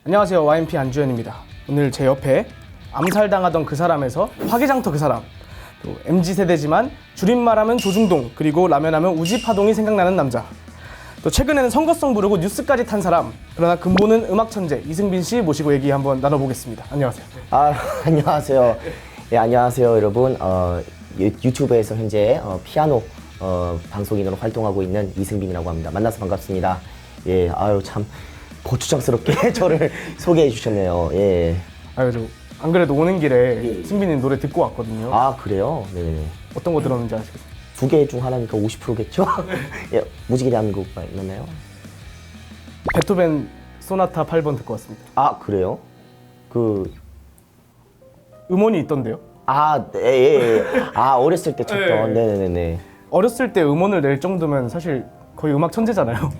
안녕하세요. YMP 안주현입니다. 오늘 제 옆에 암살당하던 그 사람에서 화개장터 그 사람, 또 MZ세대지만 줄임말하면 조중동, 그리고 라면하면 우지파동이 생각나는 남자, 또 최근에는 선거송 부르고 뉴스까지 탄 사람, 그러나 근본은 음악 천재 이승빈 씨 모시고 얘기 한번 나눠보겠습니다. 안녕하세요. 안녕하세요. 네, 안녕하세요, 여러분. 유튜브에서 현재 피아노 방송인으로 활동하고 있는 이승빈이라고 합니다. 만나서 반갑습니다. 예, 참 거추장스럽게 저를 소개해 주셨네요. 예. 안 그래도 오는 길에 예. 승빈이 노래 듣고 왔거든요. 그래요? 네. 어떤 거 들었는지 아시겠어요? 두 개 중 하나니까 50%겠죠? 예, 무지개 대한민국 맞나요? 베토벤 소나타 8번 듣고 왔습니다. 그래요? 음원이 있던데요? 예. 어렸을 때 쳤던. 네네네. 어렸을 때 음원을 낼 정도면 사실 거의 음악 천재잖아요.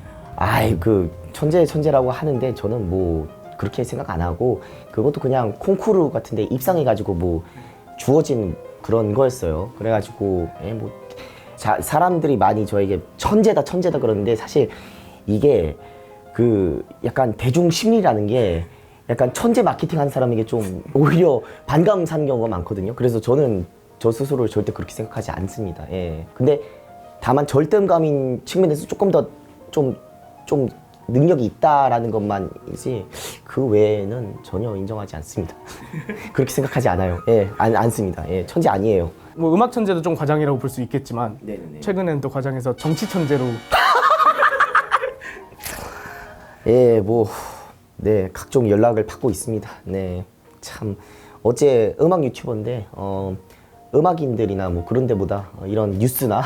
천재라고 하는데 저는 뭐 그렇게 생각 안 하고 그것도 그냥 콩쿠르 같은데 입상해가지고 뭐 주어진 그런 거였어요. 그래가지고 사람들이 많이 저에게 천재다 그러는데 사실 이게 약간 대중 심리라는 게 약간 천재 마케팅 하는 사람에게 좀 오히려 반감 사는 경우가 많거든요. 그래서 저는 저 스스로를 절대 그렇게 생각하지 않습니다. 예. 근데 다만 절대감인 측면에서 조금 더 좀 능력이 있다라는 것만이지 그 외에는 전혀 인정하지 않습니다. 그렇게 생각하지 않아요. 예, 않습니다. 예, 천재 아니에요. 뭐 음악 천재도 좀 과장이라고 볼 수 있겠지만 네네네. 최근엔 또 과장해서 정치 천재로 예, 네, 각종 연락을 받고 있습니다. 네, 참 어제 음악 유튜버인데 음악인들이나 뭐 그런 데보다 이런 뉴스나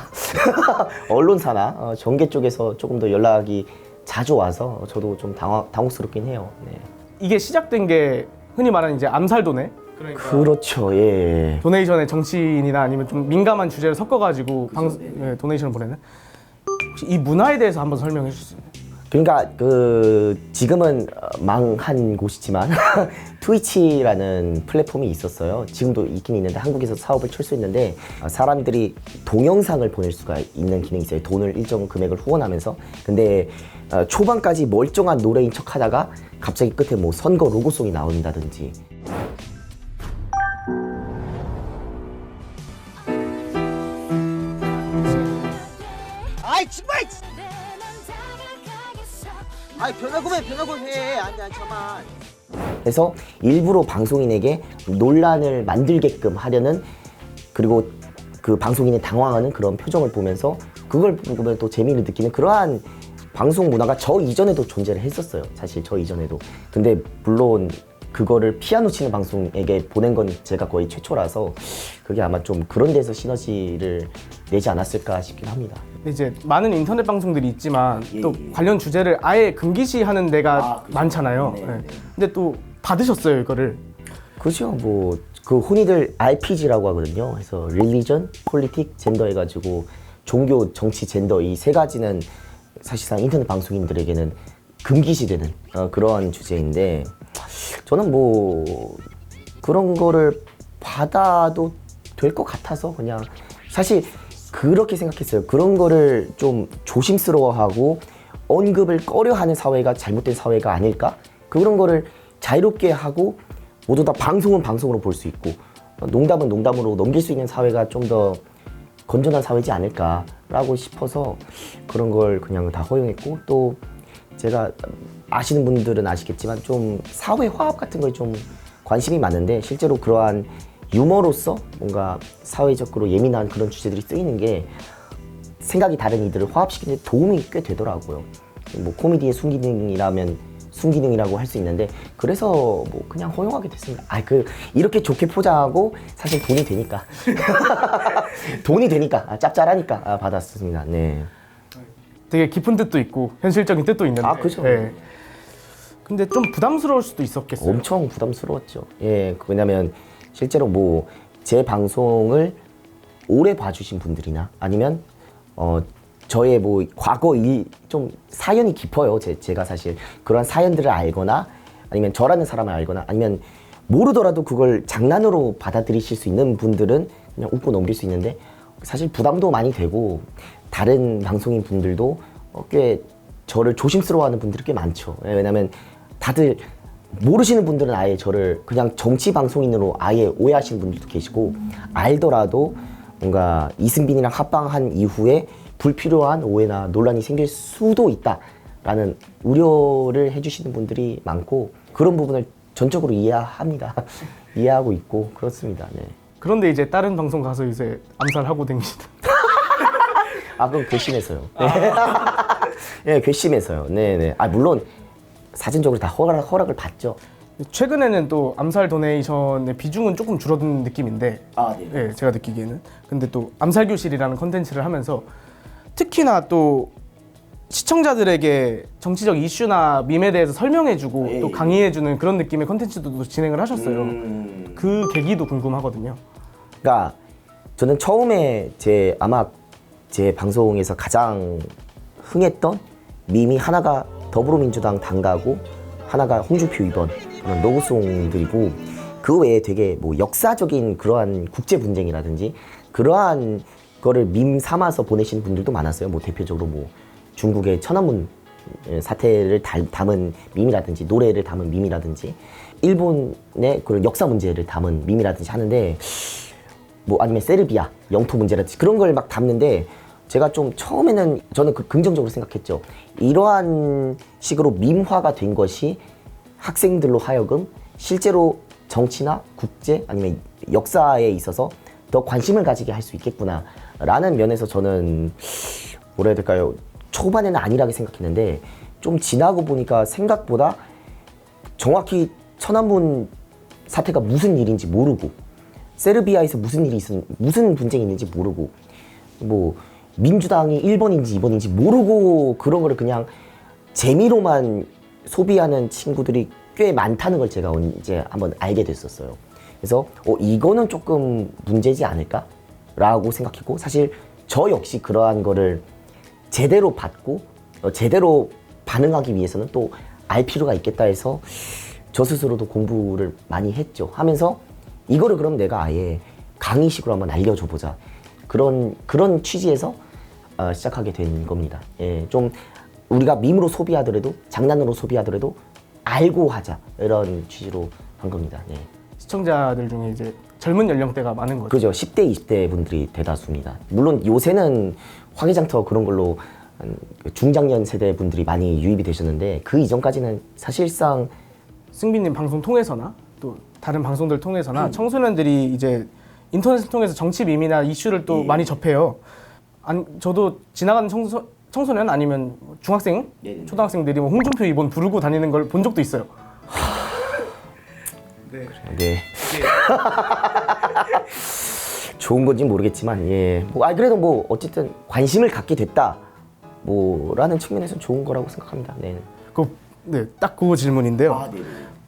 언론사나 전개 쪽에서 조금 더 연락이 자주 와서 저도 좀 당혹스럽긴 해요. 네. 이게 시작된 게 흔히 말하는 이제 암살도네. 그러니까 그렇죠. 예. 도네이션에 정치인이나 아니면 좀 민감한 주제를 섞어가지고 도네이션을 보내는. 혹시 이 문화에 대해서 한번 설명해 주실 수 있나요? 그러니까 지금은 망한 곳이지만 트위치라는 플랫폼이 있었어요. 지금도 있긴 있는데 한국에서 사업을 출소했는데 사람들이 동영상을 보낼 수가 있는 기능이 있어요. 돈을 일정 금액을 후원하면서. 근데 초반까지 멀쩡한 노래인 척 하다가 갑자기 끝에 뭐 선거 로고송이 나온다든지. 정말! 변하고만 해. 아니, 잠깐만. 그래서 일부러 방송인에게 논란을 만들게끔 하려는, 그리고 그 방송인이 당황하는 그런 표정을 보면서 그걸 보면 또 재미를 느끼는 그러한 방송 문화가 저 이전에도 존재를 했었어요. 사실 저 이전에도. 근데 물론 그거를 피아노 치는 방송에게 보낸 건 제가 거의 최초라서 그게 아마 좀 그런 데서 시너지를 내지 않았을까 싶긴 합니다. 이제 많은 인터넷 방송들이 있지만 또 관련 주제를 아예 금기시하는 데가 많잖아요. 네. 근데 또 받으셨어요 이거를. 그죠. 흔히들 RPG라고 하거든요. 그래서 Religion, Politics, Gender 해가지고 종교, 정치, 젠더 이 세 가지는 사실상 인터넷 방송인들에게는 금기시되는 그러한 주제인데 저는 그런 거를 받아도 될 것 같아서 그냥 사실 그렇게 생각했어요. 그런 거를 좀 조심스러워하고 언급을 꺼려하는 사회가 잘못된 사회가 아닐까? 그런 거를 자유롭게 하고 모두 다 방송은 방송으로 볼 수 있고 농담은 농담으로 넘길 수 있는 사회가 좀 더 건전한 사회지 않을까라고 싶어서 그런 걸 그냥 다 허용했고, 또 제가 아시는 분들은 아시겠지만 좀 사회 화합 같은 거에 좀 관심이 많은데 실제로 그러한 유머로서 뭔가 사회적으로 예민한 그런 주제들이 쓰이는 게 생각이 다른 이들을 화합시키는 데 도움이 꽤 되더라고요. 코미디의 순기능이라고 할 수 있는데 그래서 그냥 허용하게 됐습니다. 이렇게 좋게 포장하고 사실 돈이 되니까 짭짤하니까 받았습니다. 네. 되게 깊은 뜻도 있고 현실적인 뜻도 있는데. 그죠. 네. 근데 좀 부담스러울 수도 있었겠어요. 엄청 부담스러웠죠. 예, 왜냐면 실제로 제 방송을 오래 봐주신 분들이나 아니면 저의 과거 좀 사연이 깊어요. 제가 사실 그런 사연들을 알거나 아니면 저라는 사람을 알거나 아니면 모르더라도 그걸 장난으로 받아들이실 수 있는 분들은 그냥 웃고 넘길 수 있는데 사실 부담도 많이 되고 다른 방송인 분들도 꽤 저를 조심스러워하는 분들이 꽤 많죠. 왜냐면 다들 모르시는 분들은 아예 저를 그냥 정치 방송인으로 아예 오해하시는 분들도 계시고, 알더라도 뭔가 이승빈이랑 합방한 이후에 불필요한 오해나 논란이 생길 수도 있다라는 우려를 해주시는 분들이 많고, 그런 부분을 전적으로 이해합니다. 이해하고 있고 그렇습니다. 네. 그런데 이제 다른 방송 가서 이제 암살하고 댕기시다. 아, 그건 괘씸해서요. 네. 네, 괘씸해서요. 네네. 아, 물론 사전적으로 다 허락을 받죠. 최근에는 또 암살 도네이션의 비중은 조금 줄어든 느낌인데, 아, 네. 네, 제가 느끼기에는. 근데 또 암살교실이라는 컨텐츠를 하면서 특히나 또 시청자들에게 정치적 이슈나 밈에 대해서 설명해주고 예, 또 예. 강의해주는 그런 느낌의 컨텐츠도 또 진행을 하셨어요. 그 계기도 궁금하거든요. 그러니까 저는 처음에 아마 제 방송에서 가장 흥했던 밈이 하나가 더불어민주당 당가고 하나가 홍준표 2번 그런 러브송들이고, 그 외에 되게 뭐 역사적인 그러한 국제 분쟁이라든지 그러한 거를 밈 삼아서 보내시는 분들도 많았어요. 뭐 대표적으로 뭐 중국의 천안문 사태를 담은 밈이라든지 노래를 담은 밈이라든지 일본의 그런 역사 문제를 담은 밈이라든지 하는데, 뭐 아니면 세르비아 영토 문제라든지 그런 걸 막 담는데, 제가 좀 처음에는 저는 긍정적으로 생각했죠. 이러한 식으로 밈화가 된 것이 학생들로 하여금 실제로 정치나 국제 아니면 역사에 있어서 더 관심을 가지게 할 수 있겠구나 라는 면에서 저는 뭐라 해야 될까요? 초반에는 안일하게 생각했는데 좀 지나고 보니까 생각보다 정확히 천안문 사태가 무슨 일인지 모르고, 세르비아에서 무슨 분쟁이 있는지 모르고, 뭐 민주당이 1번인지 2번인지 모르고 그런 거를 그냥 재미로만 소비하는 친구들이 꽤 많다는 걸 제가 이제 한번 알게 됐었어요. 그래서 이거는 조금 문제지 않을까? 라고 생각했고, 사실 저 역시 그러한 거를 제대로 받고 제대로 반응하기 위해서는 또 알 필요가 있겠다 해서 저 스스로도 공부를 많이 했죠. 하면서 이거를 그럼 내가 아예 강의식으로 한번 알려줘 보자. 그런 취지에서 시작하게 된 겁니다. 예, 좀 우리가 밈으로 소비하더라도 장난으로 소비하더라도 알고 하자, 이런 취지로 한 겁니다. 네. 시청자들 중에 이제 젊은 연령대가 많은 거죠. 그죠. 10대, 20대 분들이 대다수입니다. 물론 요새는 화개장터 그런 걸로 중장년 세대 분들이 많이 유입이 되셨는데, 그 이전까지는 사실상 승빈님 방송 통해서나 또 다른 방송들 통해서나 청소년들이 이제 인터넷을 통해서 정치 밈이나 이슈를 또 많이 접해요. 저도 지나가는 청소년 아니면 중학생, 초등학생들이 뭐 홍준표 2번 부르고 다니는 걸 본 적도 있어요. 네. 좋은 건지 모르겠지만, 예. 그래도 뭐 어쨌든 관심을 갖게 됐다. 라는 측면에서는 좋은 거라고 생각합니다. 네. 네, 딱 그 질문인데요. 네.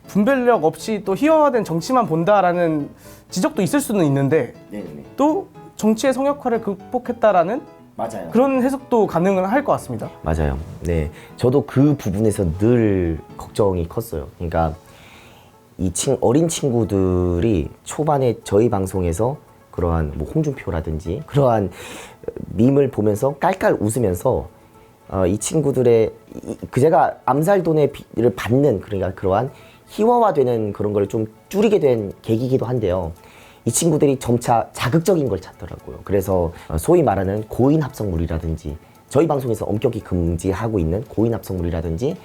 분별력 없이 또 희화화된 정치만 본다라는 지적도 있을 수는 있는데, 네. 또 정치의 성역화를 극복했다라는 맞아요. 그런 해석도 가능은 할 것 같습니다. 맞아요. 네. 저도 그 부분에서 늘 걱정이 컸어요. 그러니까 어린 친구들이 초반에 저희 방송에서 그러한 뭐 홍준표라든지 그러한 밈을 보면서 깔깔 웃으면서 이 친구들의 제가 암살돈을 받는, 그러니까 그러한 희화화되는 그런 걸 좀 줄이게 된 계기이기도 한데요. 이 친구들이 점차 자극적인 걸 찾더라고요. 그래서 소위 말하는 고인 합성물이라든지, 저희 방송에서 엄격히 금지하고 있는 고인 합성물이라든지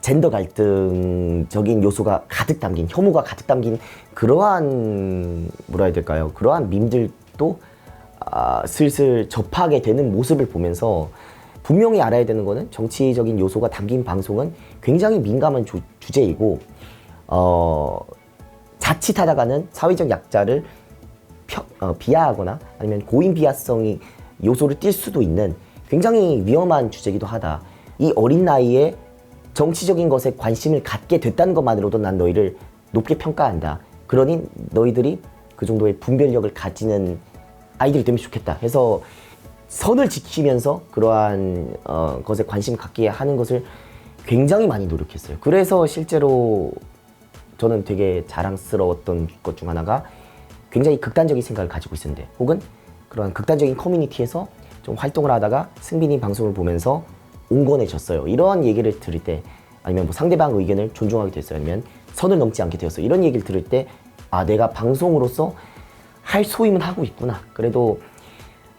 젠더 갈등적인 요소가 가득 담긴, 혐오가 가득 담긴 그러한 뭐라 해야 될까요? 그러한 밈들도 슬슬 접하게 되는 모습을 보면서, 분명히 알아야 되는 거는 정치적인 요소가 담긴 방송은 굉장히 민감한 주제이고, 자칫하다가는 사회적 약자를 비하하거나 아니면 고인 비하성이 요소를 띌 수도 있는 굉장히 위험한 주제이기도 하다. 이 어린 나이에 정치적인 것에 관심을 갖게 됐다는 것만으로도 난 너희를 높게 평가한다. 그러니 너희들이 그 정도의 분별력을 가지는 아이들이 되면 좋겠다 해서 선을 지키면서 그러한 것에 관심 갖게 하는 것을 굉장히 많이 노력했어요. 그래서 실제로 저는 되게 자랑스러웠던 것 중 하나가 굉장히 극단적인 생각을 가지고 있었는데, 혹은 그런 극단적인 커뮤니티에서 좀 활동을 하다가 승빈이 방송을 보면서 온건해졌어요. 이러한 얘기를 들을 때, 아니면 뭐 상대방 의견을 존중하게 됐어요. 아니면 선을 넘지 않게 되었어. 이런 얘기를 들을 때 아, 내가 방송으로서 할 소임은 하고 있구나. 그래도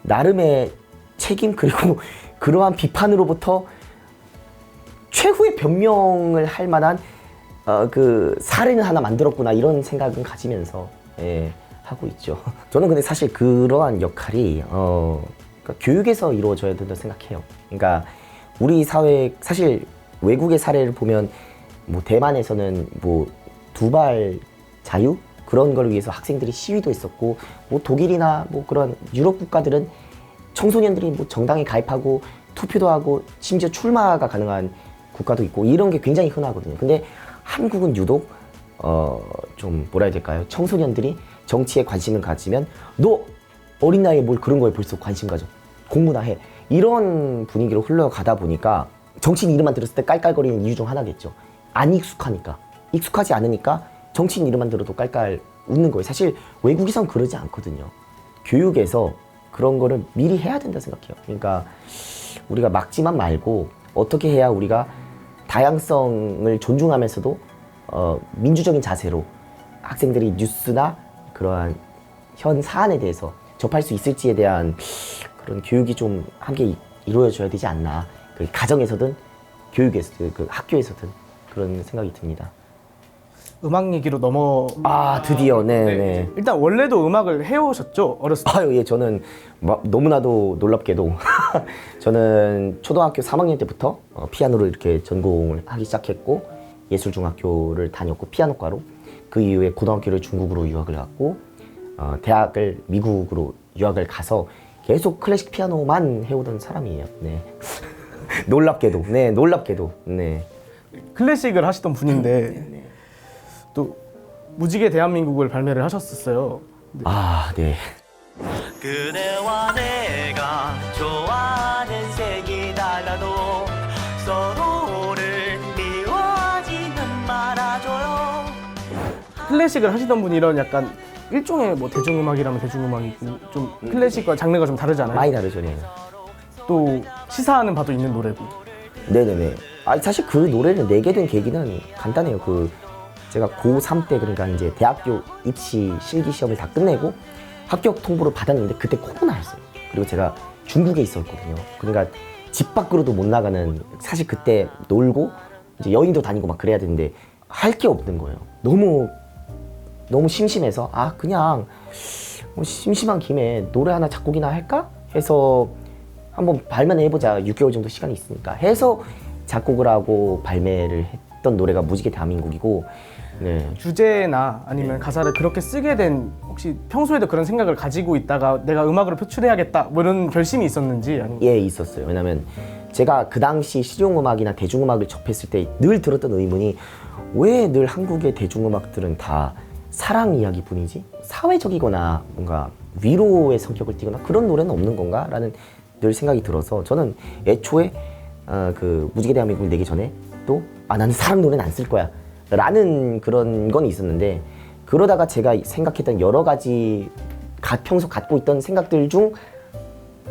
나름의 책임 그리고 그러한 비판으로부터 최후의 변명을 할 만한 그 사례는 하나 만들었구나 이런 생각은 가지면서 예, 하고 있죠. 저는 근데 사실 그러한 역할이 그러니까 교육에서 이루어져야 된다고 생각해요. 그러니까 우리 사회 사실 외국의 사례를 보면 뭐 대만에서는 뭐 두발 자유 그런 걸 위해서 학생들이 시위도 했었고 뭐 독일이나 뭐 그런 유럽 국가들은 청소년들이 뭐 정당에 가입하고 투표도 하고 심지어 출마가 가능한 국가도 있고 이런 게 굉장히 흔하거든요. 근데 한국은 유독 좀 뭐라 해야 될까요? 청소년들이 정치에 관심을 가지면 너 어린 나이에 뭘 그런 거에 벌써 관심 가져. 공부나 해. 이런 분위기로 흘러가다 보니까 정치인 이름만 들었을 때 깔깔거리는 이유 중 하나겠죠. 안 익숙하니까. 익숙하지 않으니까 정치인 이름만 들어도 깔깔 웃는 거예요. 사실 외국에선 그러지 않거든요. 교육에서 그런 거를 미리 해야 된다 생각해요. 그러니까 우리가 막지만 말고 어떻게 해야 우리가 다양성을 존중하면서도 민주적인 자세로 학생들이 뉴스나 그러한 현 사안에 대해서 접할 수 있을지에 대한 그런 교육이 좀 함께 이루어져야 되지 않나. 그 가정에서든 교육에서 그 학교에서든 그런 생각이 듭니다. 음악 얘기로 넘어. 아 드디어 네네. 일단 원래도 음악을 해오셨죠? 어렸을 때. 아유 예 저는 너무나도 놀랍게도 저는 초등학교 3학년 때부터 피아노를 이렇게 전공을 하기 시작했고 예술중학교를 다녔고 피아노과로 그 이후에 고등학교를 중국으로 유학을 갔고 대학을 미국으로 유학을 가서 계속 클래식 피아노만 해오던 사람이에요. 네. 놀랍게도 네 놀랍게도 네. 클래식을 하시던 분인데 또 무지개 대한민국을 발매를 하셨었어요. 아 네. 그대와 내가 좋아하는 색이 달라도 서로를 미워하지는 말아줘요. 클래식을 하시던 분이 이런 약간 일종의 뭐 대중음악이라면 대중음악이고 좀 클래식과 장르가 좀 다르잖아요. 많이 다르죠. 네. 또 시사하는 바도 있는 노래고. 네네네. 아 사실 그 노래를 내게 된 계기는 간단해요. 그 제가 고3 때 그러니까 이제 대학교 입시 실기 시험을 다 끝내고 합격 통보를 받았는데 그때 코로나였어요. 그리고 제가 중국에 있었거든요. 그러니까 집 밖으로도 못 나가는 사실 그때 놀고 이제 여행도 다니고 막 그래야 되는데 할 게 없는 거예요. 너무 심심해서 아 그냥 뭐 심심한 김에 노래 하나 작곡이나 할까 해서 한번 발매를 해보자. 6개월 정도 시간이 있으니까 해서 작곡을 하고 발매를 했던 노래가 무지개 대한민국이고 네. 주제나 아니면 가사를 그렇게 쓰게 된 혹시 평소에도 그런 생각을 가지고 있다가 내가 음악으로 표출해야겠다 뭐 이런 결심이 있었는지 아니면 예 있었어요. 왜냐면 제가 그 당시 실용음악이나 대중음악을 접했을 때 늘 들었던 의문이 왜 늘 한국의 대중음악들은 다 사랑 이야기뿐이지? 사회적이거나 뭔가 위로의 성격을 띠거나 그런 노래는 없는 건가? 라는 늘 생각이 들어서 저는 애초에 그 무지개 대한민국을 내기 전에 또 나는 사랑 노래는 안 쓸 거야 라는 그런 건 있었는데 그러다가 제가 생각했던 여러 가지 평소 갖고 있던 생각들 중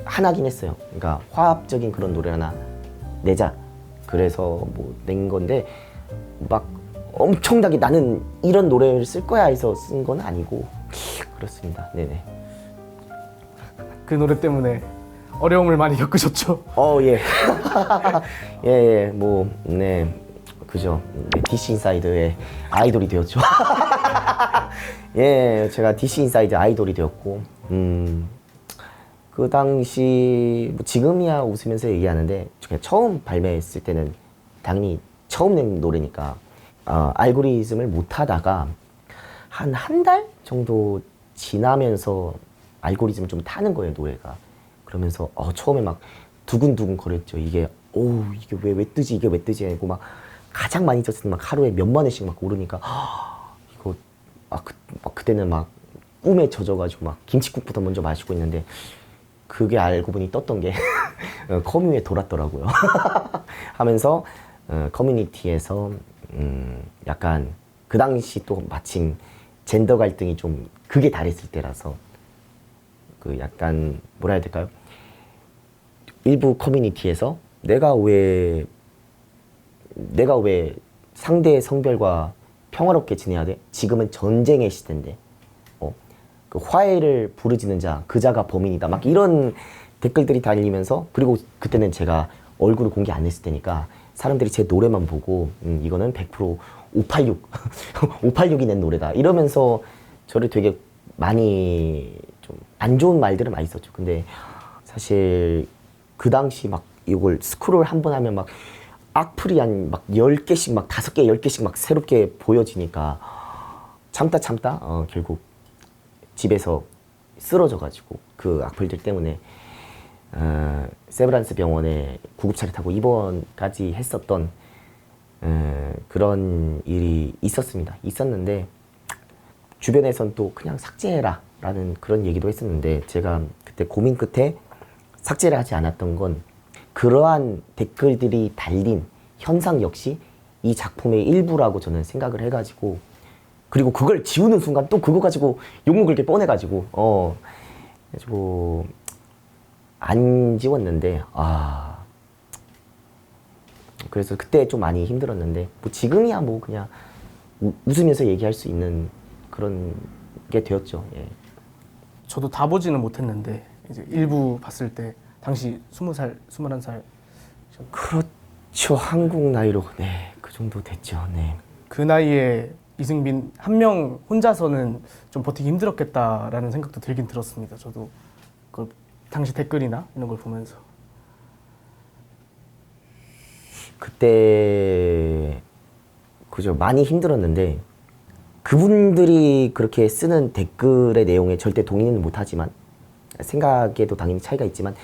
하나긴 했어요. 그러니까 화합적인 그런 노래 하나 내자. 그래서 뭐 낸 건데 막 엄청나게 나는 이런 노래를 쓸 거야 해서 쓴 건 아니고 그렇습니다. 네네. 그 노래 때문에 어려움을 많이 겪으셨죠? 예. 예, 뭐, 네. 그죠. 네, DC 인사이드의 아이돌이 되었죠. 예, 제가 DC 인사이드 아이돌이 되었고, 그 당시, 뭐 지금이야 웃으면서 얘기하는데, 그냥 처음 발매했을 때는 당연히 처음 낸 노래니까, 알고리즘을 못 하다가, 한 달 정도 지나면서 알고리즘을 좀 타는 거예요, 노래가. 그러면서, 처음에 막 두근두근 거렸죠. 이게 왜 뜨지? 이게 왜 뜨지? 하고 막 가장 많이 떴을 때 막 하루에 몇만 회씩 막 오르니까, 이거, 그때는 막 꿈에 젖어가지고 막 김치국부터 먼저 마시고 있는데, 그게 알고 보니 떴던 게 커뮤에 돌았더라고요. 하면서 커뮤니티에서 약간 그 당시 또 마침 젠더 갈등이 좀 극에 달했을 때라서 그 약간 뭐라 해야 될까요? 일부 커뮤니티에서 내가 왜 상대의 성별과 평화롭게 지내야 돼. 지금은 전쟁의 시대인데 그 화해를 부르짖는 자, 그 자가 범인이다. 막 이런 댓글들이 달리면서, 그리고 그때는 제가 얼굴을 공개 안 했을 때니까 사람들이 제 노래만 보고 이거는 100% 586 586이 낸 노래다 이러면서 저를 되게 많이 좀 안 좋은 말들을 많이 썼죠. 근데 사실 그 당시 막 이걸 스크롤 한 번 하면 막 악플이 한 막 10개씩 막 5개, 10개씩 막 새롭게 보여지니까 참다 결국 집에서 쓰러져가지고 그 악플들 때문에 세브란스 병원에 구급차를 타고 입원까지 했었던 그런 일이 있었는데 주변에선 또 그냥 삭제해라 라는 그런 얘기도 했었는데, 제가 그때 고민 끝에 삭제를 하지 않았던 건 그러한 댓글들이 달린 현상 역시 이 작품의 일부라고 저는 생각을 해가지고, 그리고 그걸 지우는 순간 또 그거 가지고 욕먹을 게 뻔해가지고 그래가지고 안 지웠는데, 그래서 그때 좀 많이 힘들었는데, 뭐 지금이야 뭐 그냥 웃으면서 얘기할 수 있는 그런 게 되었죠. 예. 저도 다 보지는 못했는데 이제 일부 봤을 때 당시 20살, 21살 그렇죠. 한국 나이로 그 정도 됐죠. 네. 그 나이에 이승빈 한 명 혼자서는 좀 버티기 힘들었겠다라는 생각도 들긴 들었습니다. 저도 그 당시 댓글이나 이런 걸 보면서 그때 그죠, 많이 힘들었는데, 그분들이 그렇게 쓰는 댓글의 내용에 절대 동의는 못하지만, 생각에도 당연히 차이가 있지만,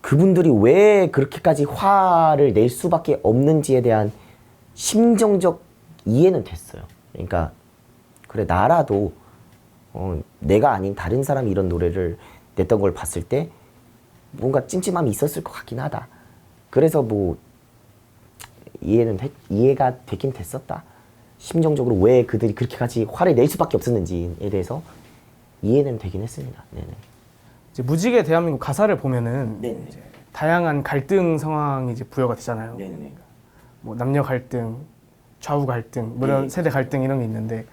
그분들이 왜 그렇게까지 화를 낼 수밖에 없는지에 대한 심정적 이해는 됐어요. 그러니까 그래, 나라도 내가 아닌 다른 사람이 이런 노래를 냈던 걸 봤을 때 뭔가 찜찜함이 있었을 것 같긴 하다. 그래서 뭐 이해가 되긴 됐었다. 심정적으로 왜 그들이 그렇게까지 화를 낼 수밖에 없었는지에 대해서 이해는 되긴 했습니다. 네네. 이제 무지개 대한민국 가사를 보면은 네네. 이제 다양한 갈등 상황이 이제 부여가 되잖아요. 네네. 뭐 남녀 갈등, 좌우 갈등, 뭐 이런 네. 세대 갈등 이런 게 있는데,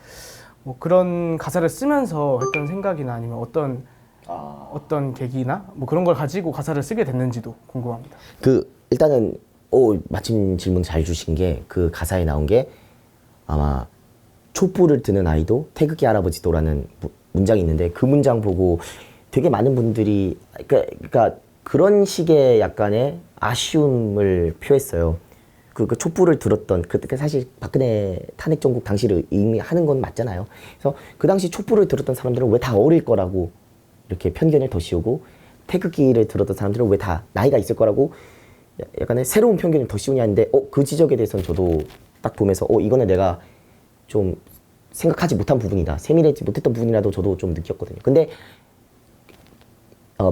뭐 그런 가사를 쓰면서 했던 생각이나 아니면 어떤 계기나 뭐 그런 걸 가지고 가사를 쓰게 됐는지도 궁금합니다. 일단은 마침 질문 잘 주신 게, 그 가사에 나온 게 아마 촛불을 드는 아이도 태극기 할아버지도라는 문장이 있는데, 그 문장 보고 되게 많은 분들이 그러니까 그런 식의 약간의 아쉬움을 표했어요. 그 촛불을 들었던 그때 사실 박근혜 탄핵 정국 당시를 의미하는 건 맞잖아요. 그래서 그 당시 촛불을 들었던 사람들은 왜 다 어릴 거라고 이렇게 편견을 더 씌우고, 태극기를 들었던 사람들은 왜 다 나이가 있을 거라고 약간의 새로운 편견을 더 씌우냐 했는데, 그 지적에 대해서는 저도 딱 보면서 이거는 내가 좀 생각하지 못한 부분이다, 세밀하지 못했던 부분이라도 저도 좀 느꼈거든요. 근데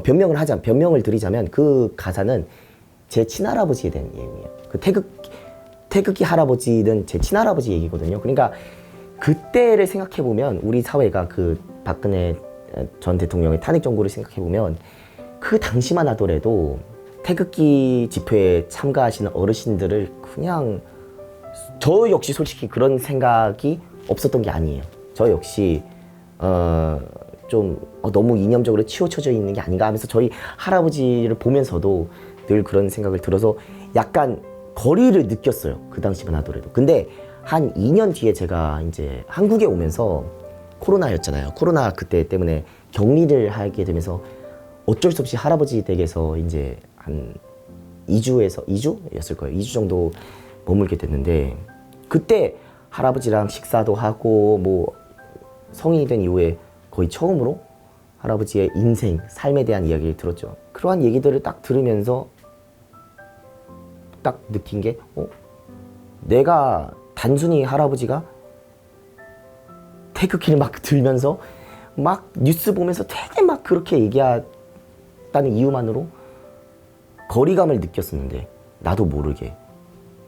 변명을 드리자면, 그 가사는 제 친할아버지에 대한 얘기예요. 그 태극기 할아버지는 제 친할아버지 얘기거든요. 그러니까 그때를 생각해 보면, 우리 사회가 그 박근혜 전 대통령의 탄핵 정부를 생각해 보면, 그 당시만 하더라도 태극기 집회에 참가하시는 어르신들을 그냥, 저 역시 솔직히 그런 생각이 없었던 게 아니에요. 저 역시 좀 너무 이념적으로 치우쳐져 있는 게 아닌가 하면서 저희 할아버지를 보면서도 늘 그런 생각을 들어서 약간 거리를 느꼈어요. 그 당시만 하더라도. 근데 한 2년 뒤에 제가 이제 한국에 오면서, 코로나였잖아요. 코로나 그때 때문에 격리를 하게 되면서 어쩔 수 없이 할아버지 댁에서 이제 한 2주였을 거예요. 2주 정도 머물게 됐는데, 그때 할아버지랑 식사도 하고 뭐 성인이 된 이후에 거의 처음으로 할아버지의 인생, 삶에 대한 이야기를 들었죠. 그러한 얘기들을 딱 들으면서 딱 느낀 게, 내가 단순히 할아버지가 태극기를 막 들면서 막 뉴스 보면서 되게 막 그렇게 얘기했다는 이유만으로 거리감을 느꼈었는데, 나도 모르게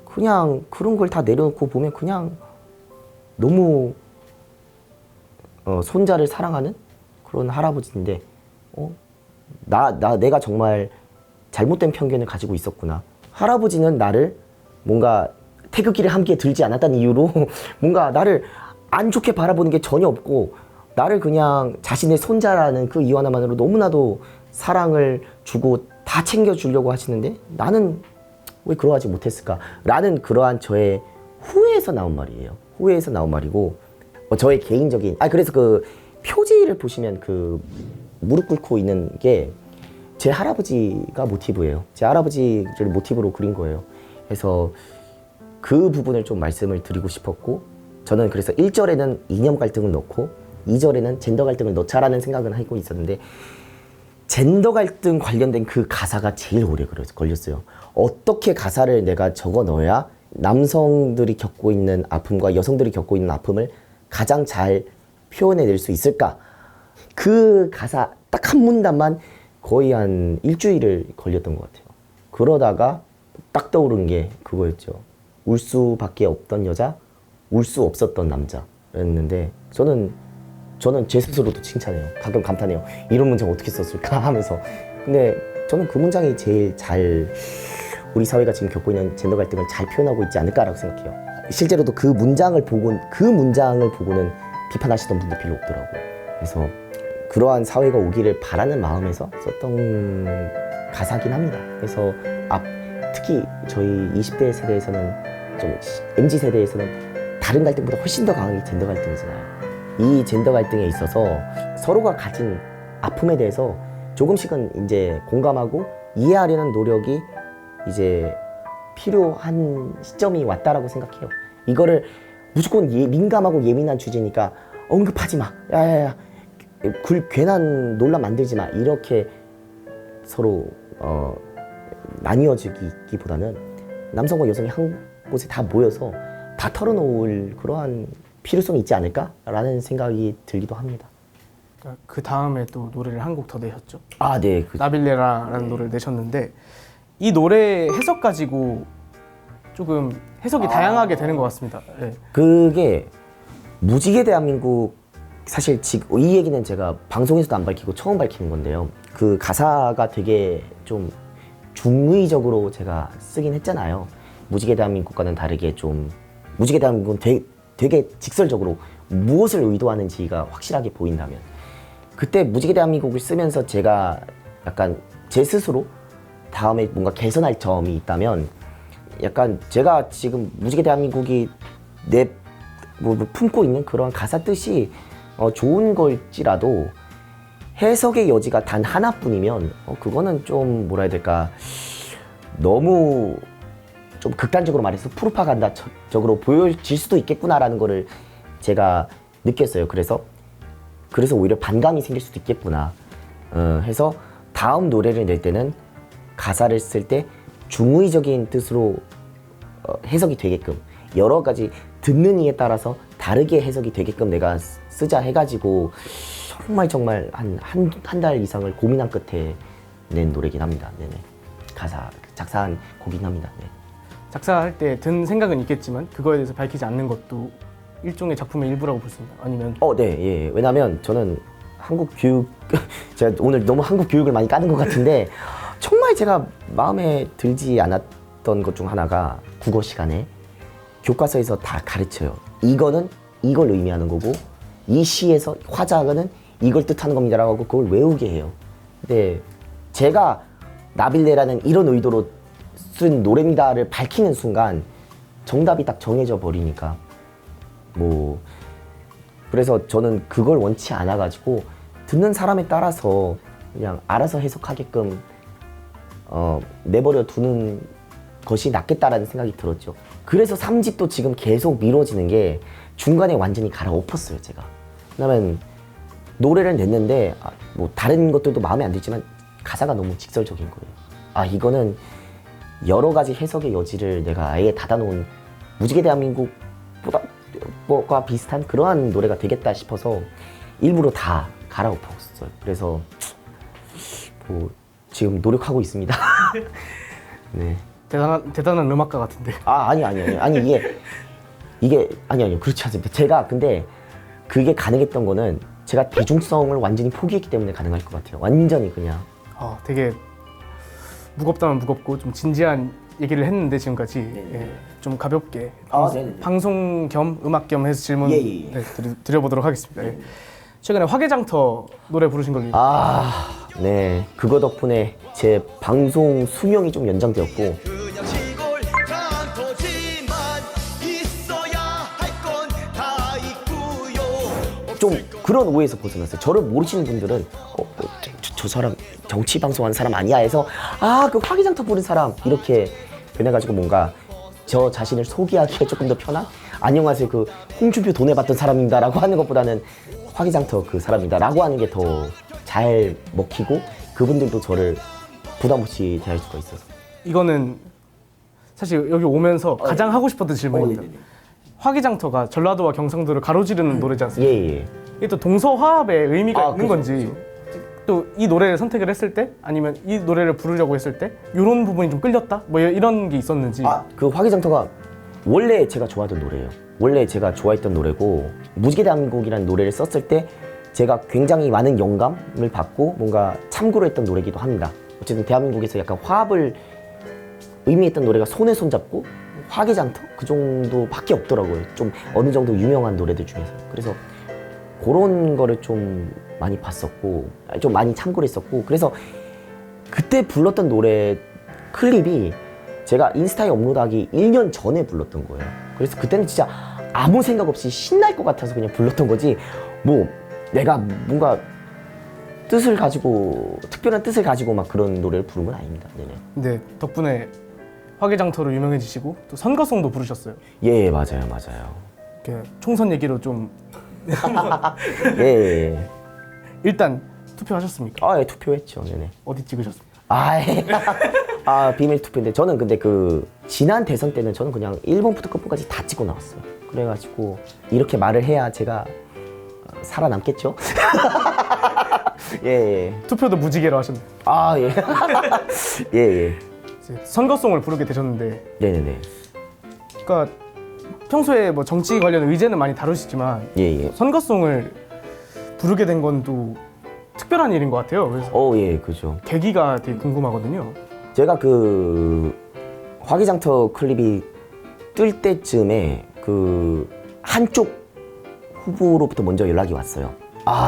그냥 그런 걸 다 내려놓고 보면 그냥 너무 손자를 사랑하는 그런 할아버지인데, 내가 정말 잘못된 편견을 가지고 있었구나. 할아버지는 나를 뭔가 태극기를 함께 들지 않았다는 이유로 뭔가 나를 안 좋게 바라보는 게 전혀 없고 나를 그냥 자신의 손자라는 그 이유 하나만으로 너무나도 사랑을 주고 다 챙겨주려고 하시는데 나는 왜 그러하지 못했을까? 라는 그러한 저의 후회에서 나온 말이에요. 후회에서 나온 말이고 저의 개인적인 그래서 그 표지를 보시면 그 무릎 꿇고 있는 게 제 할아버지가 모티브예요. 제 할아버지를 모티브로 그린 거예요. 그래서 그 부분을 좀 말씀을 드리고 싶었고 저는 그래서 1절에는 이념 갈등을 넣고 2절에는 젠더 갈등을 넣자라는 생각을 하고 있었는데 젠더 갈등 관련된 그 가사가 제일 오래 걸렸어요. 어떻게 가사를 내가 적어 넣어야 남성들이 겪고 있는 아픔과 여성들이 겪고 있는 아픔을 가장 잘 표현해낼 수 있을까? 그 가사 딱 한 문단만 거의 한 일주일을 걸렸던 것 같아요. 그러다가 딱 떠오른 게 그거였죠. 울 수밖에 없던 여자, 울 수 없었던 남자였는데 저는 제 스스로도 칭찬해요. 가끔 감탄해요. 이런 문장 어떻게 썼을까 하면서. 근데 저는 그 문장이 제일 잘 우리 사회가 지금 겪고 있는 젠더 갈등을 잘 표현하고 있지 않을까라고 생각해요. 실제로도 그 문장을 보고는 비판하시던 분들 별로 없더라고요. 그래서 그러한 사회가 오기를 바라는 마음에서 썼던 가사긴 합니다. 그래서 특히 저희 20대 세대에서는 좀 MZ 세대에서는 다른 갈등보다 훨씬 더 강하게 젠더 갈등이잖아요. 이 젠더 갈등에 있어서 서로가 가진 아픔에 대해서 조금씩은 이제 공감하고 이해하려는 노력이 이제 필요한 시점이 왔다라고 생각해요. 이거를 무조건 민감하고 예민한 주제니까 언급하지 마. 야야야. 괜한 논란 만들지 마. 이렇게 서로 나뉘어지기보다는 남성과 여성이 한 곳에 다 모여서 다 털어놓을 그러한 필요성이 있지 않을까라는 생각이 들기도 합니다. 그 다음에 또 노래를 한 곡 더 내셨죠? 네. 나빌레라라는 노래를 내셨는데 이 노래 해석 가지고 조금 해석이 다양하게 되는 것 같습니다. 네. 그게 무지개 대한민국 사실 지금 이 얘기는 제가 방송에서도 안 밝히고 처음 밝히는 건데요. 그 가사가 되게 좀 중의적으로 제가 쓰긴 했잖아요. 무지개 대한민국과는 다르게 좀 무지개 대한민국은 되게 직설적으로 무엇을 의도하는지가 확실하게 보인다면 그때 무지개 대한민국을 쓰면서 제가 약간 제 스스로 다음에 뭔가 개선할 점이 있다면 약간 제가 지금 무지개 대한민국이 품고 있는 그런 가사 뜻이 좋은 걸지라도 해석의 여지가 단 하나뿐이면 그거는 좀 뭐라 해야 될까 너무 좀 극단적으로 말해서 프로파간다적으로 보여질 수도 있겠구나라는 거를 제가 느꼈어요. 그래서 오히려 반감이 생길 수도 있겠구나 해서 다음 노래를 낼 때는 가사를 쓸 때 중의적인 뜻으로 해석이 되게끔 여러 가지 듣는 이에 따라서 다르게 해석이 되게끔 내가 쓰자 해가지고 정말 한 달 이상을 고민한 끝에 낸 노래긴 합니다. 네네. 가사 작사한 곡이긴 합니다. 네. 작사할 때 든 생각은 있겠지만 그거에 대해서 밝히지 않는 것도 일종의 작품의 일부라고 볼 수 있나요? 아니면 네, 예. 왜냐면 저는 한국 교육 제가 오늘 너무 한국 교육을 많이 까는 것 같은데 정말 제가 마음에 들지 않았던 것 중 하나가 국어 시간에 교과서에서 다 가르쳐요. 이거는 이걸 의미하는 거고 이 시에서 화자는 이걸 뜻하는 겁니다라고 하고 그걸 외우게 해요. 근데 제가 나빌레라는 이런 의도로 쓴 노래입니다를 밝히는 순간 정답이 딱 정해져 버리니까 그래서 저는 그걸 원치 않아 가지고 듣는 사람에 따라서 그냥 알아서 해석하게끔 내버려 두는 것이 낫겠다라는 생각이 들었죠. 그래서 3집도 지금 계속 미뤄지는 게 중간에 완전히 갈아엎었어요, 제가. 왜냐면 노래를 냈는데 다른 것들도 마음에 안 들지만 가사가 너무 직설적인 거예요. 이거는 여러 가지 해석의 여지를 내가 아예 닫아놓은 무지개 대한민국보다 과 비슷한 그러한 노래가 되겠다 싶어서 일부러 다 갈아엎었어요. 그래서 지금 노력하고 있습니다. 네. 대단한 음악가 같은데. 아니 이게 아니요 그렇지 않습니다. 제가 근데 그게 가능했던 거는 제가 대중성을 완전히 포기했기 때문에 가능할 것 같아요. 완전히 그냥. 되게 무겁다면 무겁고 좀 진지한 얘기를 했는데 지금까지 예, 좀 가볍게 네네네. 방송 겸 음악 겸 해서 질문 예, 예. 네, 드려보도록 하겠습니다. 예. 최근에 화개장터 노래 부르신 걸로 네. 그거 덕분에 제 방송 수명이 좀 연장되었고, 그냥 시골 장터지만 있어야 할 건 다 있고요. 좀 그런 오해에서 벗어났어요. 저를 모르시는 분들은 저 사람 정치 방송하는 사람 아니야 해서 그 화기장터 부른 사람 이렇게 변해가지고 뭔가 저 자신을 소개하기에 조금 더 편한, 안녕하세요 그 홍준표 돈 내봤던 사람입니다라고 하는 것보다는 화기장터 그 사람이다라고 하는 게 더 잘 먹히고 그분들도 저를 부담 없이 대할 수가 있어서. 이거는 사실 여기 오면서 가장 하고 싶었던 질문입니다. 네네네. 화개장터가 전라도와 경상도를 가로지르는 노래지 않습니까? 예. 이게 또 동서화합의 의미가 있는 그죠, 건지 또 이 노래를 선택을 했을 때 아니면 이 노래를 부르려고 했을 때 이런 부분이 좀 끌렸다? 뭐 이런 게 있었는지. 그 화기장터가 원래 제가 좋아하던 노래예요. 원래 제가 좋아했던 노래고, 무지개 대한민국이라는 노래를 썼을 때 제가 굉장히 많은 영감을 받고 뭔가 참고를 했던 노래이기도 합니다. 어쨌든 대한민국에서 약간 화합을 의미했던 노래가 손에 손잡고 화개장터 그 정도밖에 없더라고요. 좀 어느 정도 유명한 노래들 중에서. 그래서 그런 거를 좀 많이 봤었고 좀 많이 참고를 했었고, 그래서 그때 불렀던 노래 클립이 제가 인스타에 업로드하기 1년 전에 불렀던 거예요. 그래서 그때는 진짜 아무 생각 없이 신날 것 같아서 그냥 불렀던 거지, 뭐 내가 뭔가 뜻을 가지고, 특별한 뜻을 가지고 막 그런 노래를 부른 건 아닙니다. 네네. 근데 덕분에 화개장터로 유명해지시고 또 선거송도 부르셨어요. 예, 맞아요. 이렇게 총선 얘기로 좀 예. 일단 투표하셨습니까? 예, 투표했죠. 네네. 어디 찍으셨습니까? 비밀 투표인데 저는 근데 그 지난 대선 때는 저는 그냥 1번부터 끝번까지 다 찍고 나왔어요. 그래가지고 이렇게 말을 해야 제가 살아남겠죠? 예. 투표도 무지개로 하셨네요. 예. 예. 이제 선거송을 부르게 되셨는데, 네네네. 그러니까 평소에 뭐 정치 관련 의제는 많이 다루시지만 예. 선거송을 부르게 된 건 또 특별한 일인 것 같아요. 그래서 예, 그죠. 계기가 되게 궁금하거든요. 제가 그 화기장터 클립이 뜰 때쯤에 그 한쪽 후보로부터 먼저 연락이 왔어요.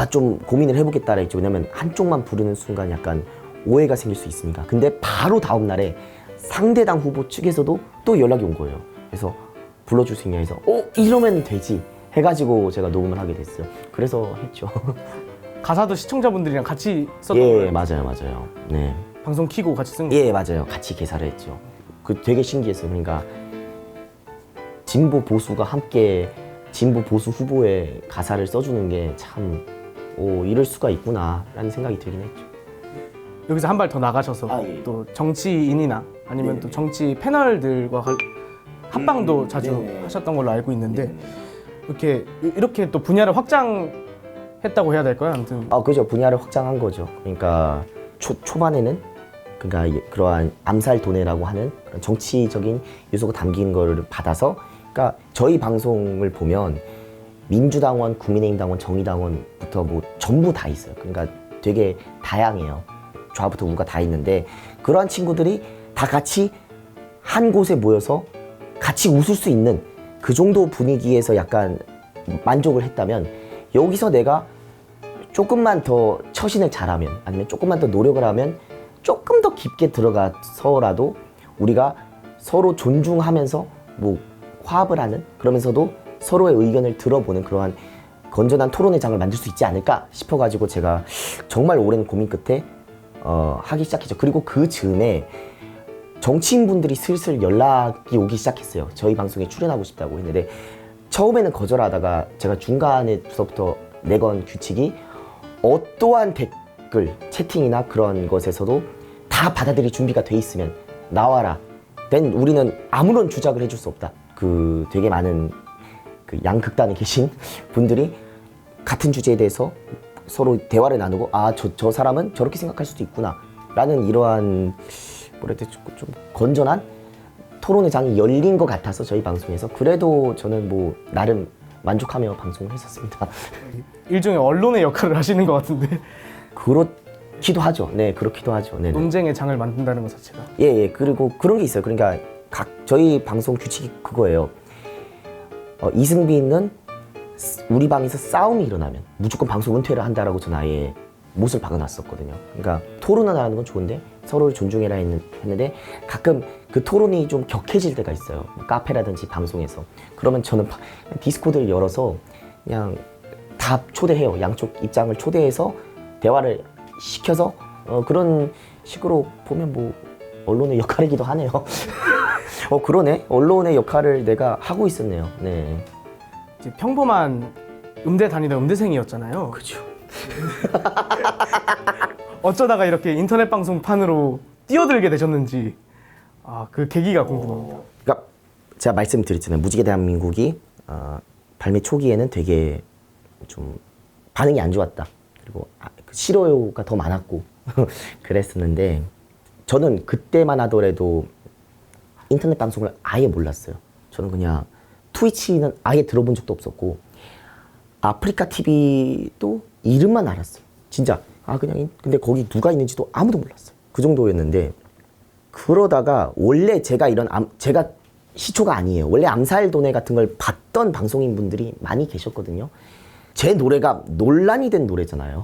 좀 고민을 해보겠다라 했죠. 왜냐면 한쪽만 부르는 순간 약간 오해가 생길 수 있으니까. 근데 바로 다음 날에 상대당 후보 측에서도 또 연락이 온 거예요. 그래서 불러줄 수 있냐 해서 이러면 되지 해가지고 제가 녹음을 하게 됐어요. 그래서 했죠. 가사도 시청자분들이랑 같이 썼던 예, 거예요. 맞아요. 네. 방송 키고 같이 쓴 거예요. 예, 맞아요. 같이 개사를 했죠. 그 되게 신기했어요. 그러니까 진보 보수가 함께 진보 보수 후보의 가사를 써주는 게 참 이럴 수가 있구나라는 생각이 들긴 했죠. 여기서 한 발 더 나가셔서 예. 또 정치인이나 아니면 네네. 또 정치 패널들과 합방도 자주 네네. 하셨던 걸로 알고 있는데 이렇게 또 분야를 확장했다고 해야 될까요? 아무튼 그죠. 분야를 확장한 거죠. 그러니까 초반에는 그러니까 그러한 암살 도내라고 하는 그런 정치적인 요소가 담긴 거를 받아서, 그러니까 저희 방송을 보면 민주당원, 국민의힘당원, 정의당원부터 뭐 전부 다 있어요. 그러니까 되게 다양해요. 좌부터 우가 다 있는데 그러한 친구들이 다 같이 한 곳에 모여서 같이 웃을 수 있는 그 정도 분위기에서 약간 만족을 했다면, 여기서 내가 조금만 더 처신을 잘하면 아니면 조금만 더 노력을 하면 조금 더 깊게 들어가서라도 우리가 서로 존중하면서 뭐 화합을 하는, 그러면서도 서로의 의견을 들어보는 그러한 건전한 토론의 장을 만들 수 있지 않을까 싶어가지고 제가 정말 오랜 고민 끝에 하기 시작했죠. 그리고 그 즈음에 정치인분들이 슬슬 연락이 오기 시작했어요. 저희 방송에 출연하고 싶다고 했는데 처음에는 거절하다가 제가 중간에서부터 내건 규칙이 어떠한 댓글, 채팅이나 그런 것에서도 다 받아들일 준비가 돼 있으면 나와라. then 우리는 아무런 주작을 해줄 수 없다. 그 되게 많은 그 양극단에 계신 분들이 같은 주제에 대해서 서로 대화를 나누고 저 사람은 저렇게 생각할 수도 있구나 라는 이러한 뭐랄까 좀 건전한 토론의 장이 열린 것 같아서 저희 방송에서 그래도 저는 뭐 나름 만족하며 방송을 했었습니다. 일종의 언론의 역할을 하시는 것 같은데. 그렇기도 하죠. 네, 그렇기도 하죠. 네. 논쟁의 장을 만든다는 것 자체가. 예. 그리고 그런 게 있어요. 그러니까 저희 방송 규칙이 그거예요. 이승빈은 우리 방에서 싸움이 일어나면 무조건 방송 은퇴를 한다라고 전 아예 못을 박아놨었거든요. 그러니까 토론을 하는 건 좋은데 서로를 존중해라 했는데 가끔 그 토론이 좀 격해질 때가 있어요. 카페라든지 방송에서. 그러면 저는 디스코드를 열어서 그냥 다 초대해요. 양쪽 입장을 초대해서 대화를 시켜서 그런 식으로 보면 뭐 언론의 역할이기도 하네요. 그러네. 언론의 역할을 내가 하고 있었네요. 네. 이제 평범한 음대 다니던 음대생이었잖아요. 그렇죠. 어쩌다가 이렇게 인터넷 방송판으로 뛰어들게 되셨는지 그 계기가 궁금합니다. 그러니까 제가 말씀드렸잖아요. 무지개 대한민국이 발매 초기에는 되게 좀 반응이 안 좋았다. 그리고 싫어요가 더 많았고 그랬었는데 저는 그때만 하더라도 인터넷 방송을 아예 몰랐어요. 저는 그냥 트위치는 아예 들어본 적도 없었고 아프리카 TV도 이름만 알았어요. 진짜 그냥 근데 거기 누가 있는지도 아무도 몰랐어요. 그 정도였는데 그러다가 원래 제가 제가 시초가 아니에요. 원래 암살도네 같은 걸 봤던 방송인 분들이 많이 계셨거든요. 제 노래가 논란이 된 노래잖아요.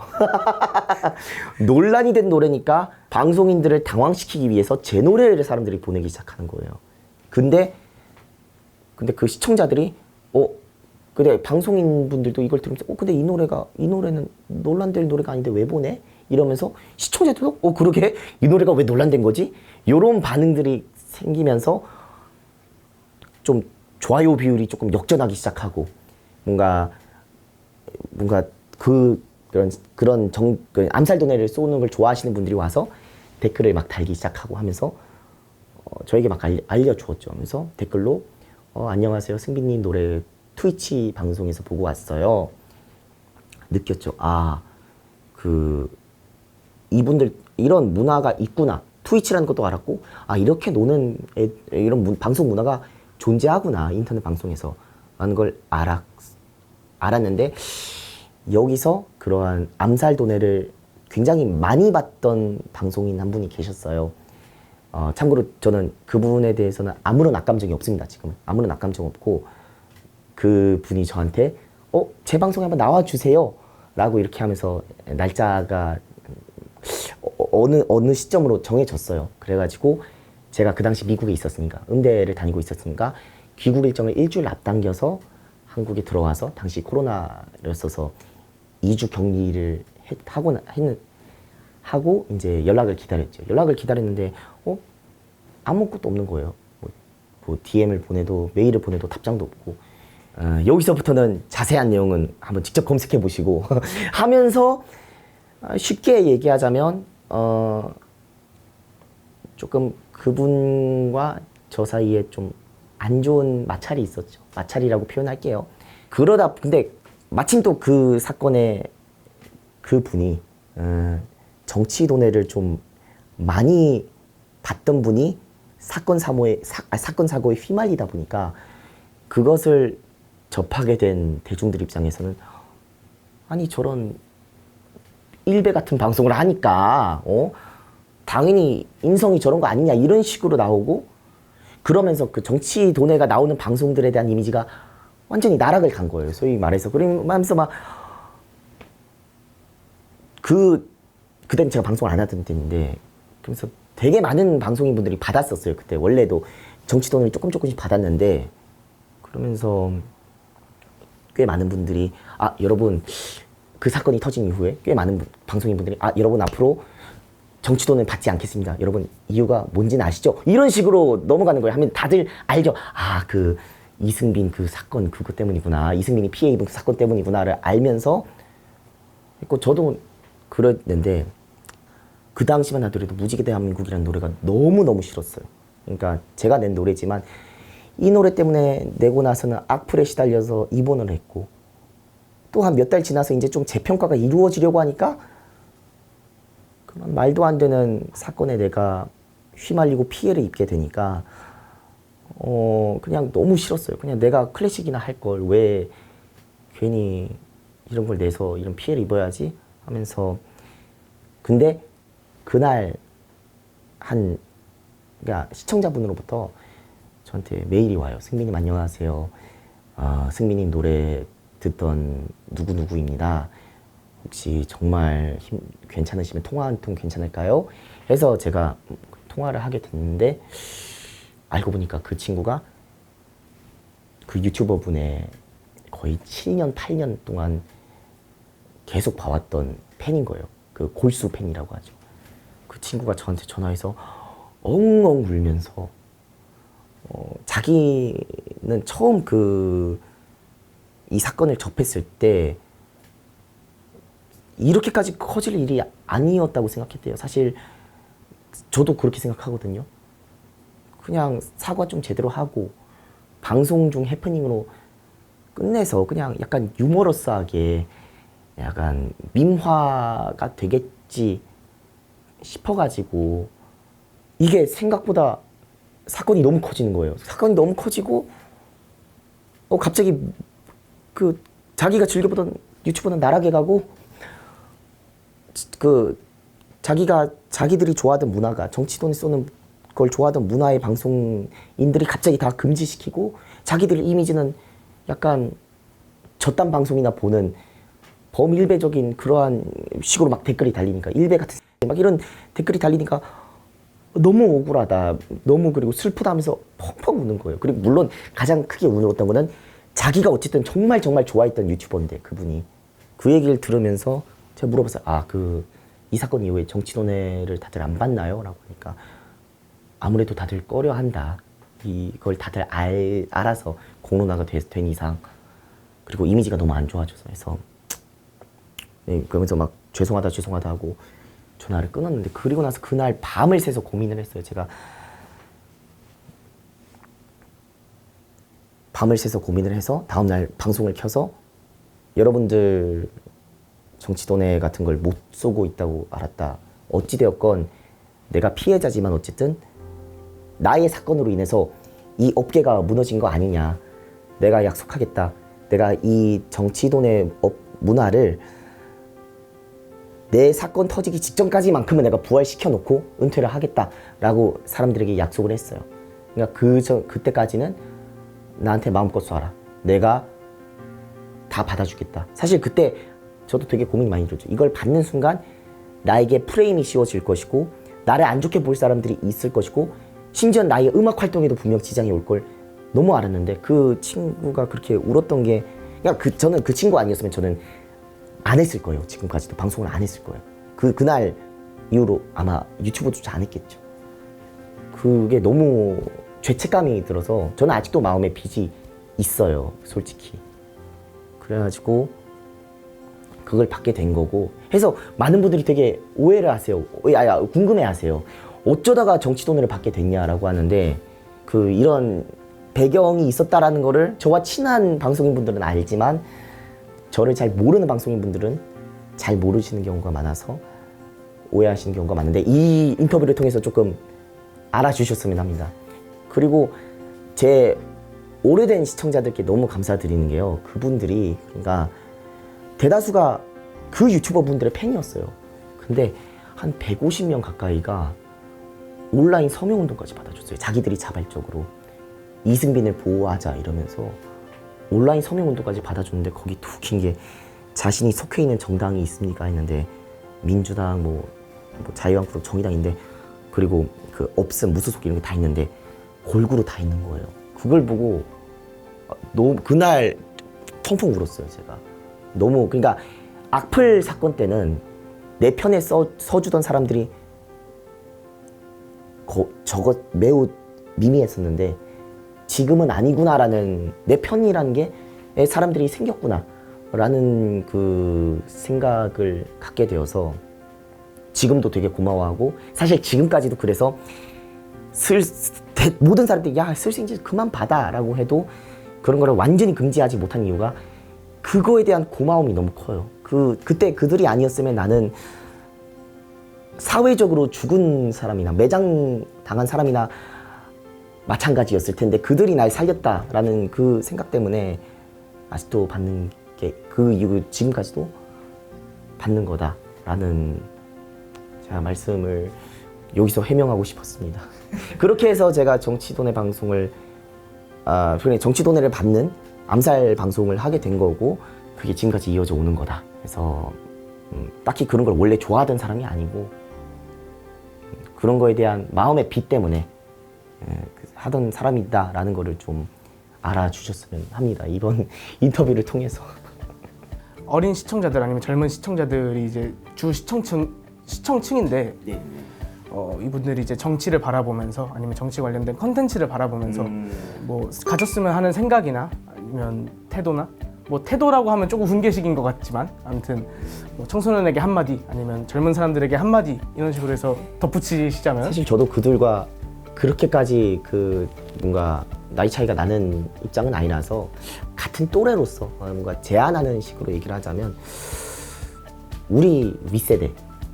논란이 된 노래니까 방송인들을 당황시키기 위해서 제 노래를 사람들이 보내기 시작하는 거예요. 근데 그 시청자들이 근데 방송인 분들도 이걸 들으면서 근데 이 노래는 논란될 노래가 아닌데 왜 보내? 이러면서 시청자들도 그러게 이 노래가 왜 논란된 거지? 요런 반응들이 생기면서 좀 좋아요 비율이 조금 역전하기 시작하고 뭔가 그런 암살도네를 쏘는 걸 좋아하시는 분들이 와서 댓글을 막 달기 시작하고 하면서 저에게 막 알려주었죠. 하면서 댓글로 안녕하세요 승빈님 노래 트위치 방송에서 보고 왔어요. 느꼈죠. 이분들 이런 문화가 있구나. 트위치라는 것도 알았고 이렇게 노는 이런 방송 문화가 존재하구나. 인터넷 방송에서 라는 걸 알았는데 여기서 그러한 암살도네를 굉장히 많이 봤던 방송인 한 분이 계셨어요. 참고로 저는 그분에 대해서는 아무런 악감정이 없습니다. 지금은 아무런 악감정 없고 그 분이 저한테 제 방송에 한번 나와주세요 라고 이렇게 하면서 날짜가 어느 시점으로 정해졌어요. 그래가지고 제가 그 당시 미국에 있었으니까 음대를 다니고 있었으니까 귀국 일정을 일주일 앞당겨서 한국에 들어와서 당시 코로나였어서 2주 격리를 하고 이제 연락을 기다렸죠. 연락을 기다렸는데 아무것도 없는 거예요. 뭐 DM을 보내도 메일을 보내도 답장도 없고 여기서부터는 자세한 내용은 한번 직접 검색해 보시고 하면서 쉽게 얘기하자면 조금 그분과 저 사이에 좀 안 좋은 마찰이 있었죠. 마찰이라고 표현할게요. 그러다 근데 마침 또 그 사건에 그 분이 정치 도네를 좀 많이 봤던 분이 사건 사고에 휘말리다 보니까 그것을 접하게 된 대중들 입장에서는 아니 저런 일베 같은 방송을 하니까 당연히 인성이 저런 거 아니냐 이런 식으로 나오고 그러면서 그 정치 도네가 나오는 방송들에 대한 이미지가 완전히 나락을 간 거예요. 소위 말해서. 그러면서 막 그때는 제가 방송을 안 하던 때인데 그러면서 되게 많은 방송인 분들이 받았었어요. 그때 원래도 정치 돈을 조금씩 받았는데 그러면서 꽤 많은 분들이 여러분 그 사건이 터진 이후에 꽤 많은 방송인 분들이 여러분 앞으로 정치 돈을 받지 않겠습니다. 여러분 이유가 뭔지는 아시죠? 이런 식으로 넘어가는 거예요. 하면 다들 알죠. 그 이승빈 그 사건 그것 때문이구나. 이승빈이 피해 입은 그 사건 때문이구나를 알면서 했고 저도 그랬는데 그 당시만 하더라도 무지개 대한민국이라는 노래가 너무너무 싫었어요. 그러니까 제가 낸 노래지만 이 노래 때문에 내고 나서는 악플에 시달려서 입원을 했고 또 한 몇 달 지나서 이제 좀 재평가가 이루어지려고 하니까 그런 말도 안 되는 사건에 내가 휘말리고 피해를 입게 되니까 그냥 너무 싫었어요. 그냥 내가 클래식이나 할 걸 왜 괜히 이런 걸 내서 이런 피해를 입어야지 하면서 근데 그날 그러니까 시청자분으로부터 저한테 메일이 와요. 승민님 안녕하세요. 승민님 노래 듣던 누구누구입니다. 혹시 정말 괜찮으시면 통화 한 통 괜찮을까요? 해서 제가 통화를 하게 됐는데 알고 보니까 그 친구가 그 유튜버 분의 거의 7년, 8년 동안 계속 봐왔던 팬인 거예요. 그 골수 팬이라고 하죠. 그 친구가 저한테 전화해서 엉엉 울면서 자기는 처음 이 사건을 접했을 때 이렇게까지 커질 일이 아니었다고 생각했대요. 사실 저도 그렇게 생각하거든요. 그냥 사과 좀 제대로 하고 방송 중 해프닝으로 끝내서 그냥 약간 유머러스하게 약간 밈화가 되겠지 싶어가지고 이게 생각보다 사건이 너무 커지는 거예요. 사건이 너무 커지고 갑자기 자기가 즐겨보던 유튜버는 나락에 가고 자기들이 좋아하던 문화가 정치돈을 쏘는 걸 좋아하던 문화의 방송인들이 갑자기 다 금지시키고 자기들의 이미지는 약간 저딴 방송이나 보는 범일배적인 그러한 식으로 막 댓글이 달리니까 일배 같은 막 이런 댓글이 달리니까 너무 억울하다. 너무 그리고 슬프다 하면서 펑펑 우는 거예요. 그리고 물론 가장 크게 울었던 거는 자기가 어쨌든 정말 좋아했던 유튜버인데 그분이 그 얘기를 들으면서 제가 물어봤어요. 이 사건 이후에 정치논의를 다들 안 봤나요? 라고 하니까 아무래도 다들 꺼려한다. 이걸 다들 알아서 공론화가 된 이상 그리고 이미지가 너무 안 좋아져서 해서 그러면서 막 죄송하다 하고 전화를 끊었는데 그리고 나서 그날 밤을 새서 고민을 했어요. 제가 밤을 새서 고민을 해서 다음날 방송을 켜서 여러분들 정치돈에 같은 걸 못 쏘고 있다고 알았다. 어찌되었건 내가 피해자지만 어쨌든 나의 사건으로 인해서 이 업계가 무너진 거 아니냐. 내가 약속하겠다. 내가 이 정치돈의 문화를 내 사건 터지기 직전까지만큼은 내가 부활시켜 놓고 은퇴를 하겠다라고 사람들에게 약속을 했어요. 그러니까 그때까지는 나한테 마음껏 쏴라. 내가 다 받아주겠다. 사실 그때 저도 되게 고민이 많이 들었죠. 이걸 받는 순간 나에게 프레임이 씌워질 것이고 나를 안 좋게 볼 사람들이 있을 것이고 심지어 나의 음악 활동에도 분명 지장이 올 걸 너무 알았는데 그 친구가 그렇게 울었던 게 저는 그 친구 아니었으면 저는 안 했을 거예요. 지금까지도 방송을 안 했을 거예요. 그날 이후로 아마 유튜브조차 안 했겠죠. 그게 너무 죄책감이 들어서 저는 아직도 마음에 빚이 있어요. 솔직히. 그래가지고 그걸 받게 된 거고 해서 많은 분들이 되게 오해를 하세요. 궁금해 하세요. 어쩌다가 정치돈을 받게 됐냐라고 하는데 이런 배경이 있었다라는 거를 저와 친한 방송인분들은 알지만 저를 잘 모르는 방송인분들은 잘 모르시는 경우가 많아서 오해하시는 경우가 많은데 이 인터뷰를 통해서 조금 알아주셨으면 합니다. 그리고 제 오래된 시청자들께 너무 감사드리는 게요. 그분들이 그러니까 대다수가 그 유튜버 분들의 팬이었어요. 근데 한 150명 가까이가 온라인 서명운동까지 받아줬어요. 자기들이 자발적으로 이승빈을 보호하자 이러면서 온라인 서명운동까지 받아줬는데 거기 더 웃긴 게 자신이 속해 있는 정당이 있습니까 했는데 민주당 뭐 자유한국당 정의당인데 그리고 없음 무소속 이런 게 다 있는데 골고루 다 있는 거예요. 그걸 보고 너무 그날 펑펑 울었어요. 제가 너무 그러니까 악플 사건 때는 내 편에 서주던 사람들이 저거 매우 미미했었는데 지금은 아니구나라는 내 편이라는 게 사람들이 생겼구나라는 그 생각을 갖게 되어서 지금도 되게 고마워하고 사실 지금까지도 그래서 모든 사람들이 야 슬슬 그만 받아라고 해도 그런 거를 완전히 금지하지 못한 이유가 그거에 대한 고마움이 너무 커요. 그때 그들이 아니었으면 나는 사회적으로 죽은 사람이나 매장 당한 사람이나 마찬가지였을 텐데 그들이 날 살렸다라는 그 생각 때문에 아직도 받는 게 그 이후 지금까지도 받는 거다라는 말씀을 여기서 해명하고 싶었습니다. 그렇게 해서 제가 정치도네 방송을 정치도네를 받는 암살 방송을 하게 된 거고 그게 지금까지 이어져 오는 거다. 그래서 딱히 그런 걸 원래 좋아하던 사람이 아니고 그런 거에 대한 마음의 빚 때문에 하던 사람이다라는 거를 좀 알아주셨으면 합니다. 이번 인터뷰를 통해서. 어린 시청자들 아니면 젊은 시청자들이 이제 주 시청층인데 이분들이 이제 정치를 바라보면서 아니면 정치 관련된 컨텐츠를 바라보면서 뭐 가졌으면 하는 생각이나 아니면 태도나 뭐 태도라고 하면 조금 훈계식인 것 같지만 아무튼 뭐 청소년에게 한마디 아니면 젊은 사람들에게 한마디 이런 식으로 해서 덧붙이시자면 사실 저도 그들과 그렇게까지 뭔가 나이 차이가 나는 입장은 아니라서 같은 또래로서 뭔가 제안하는 식으로 얘기를 하자면 우리 윗세대,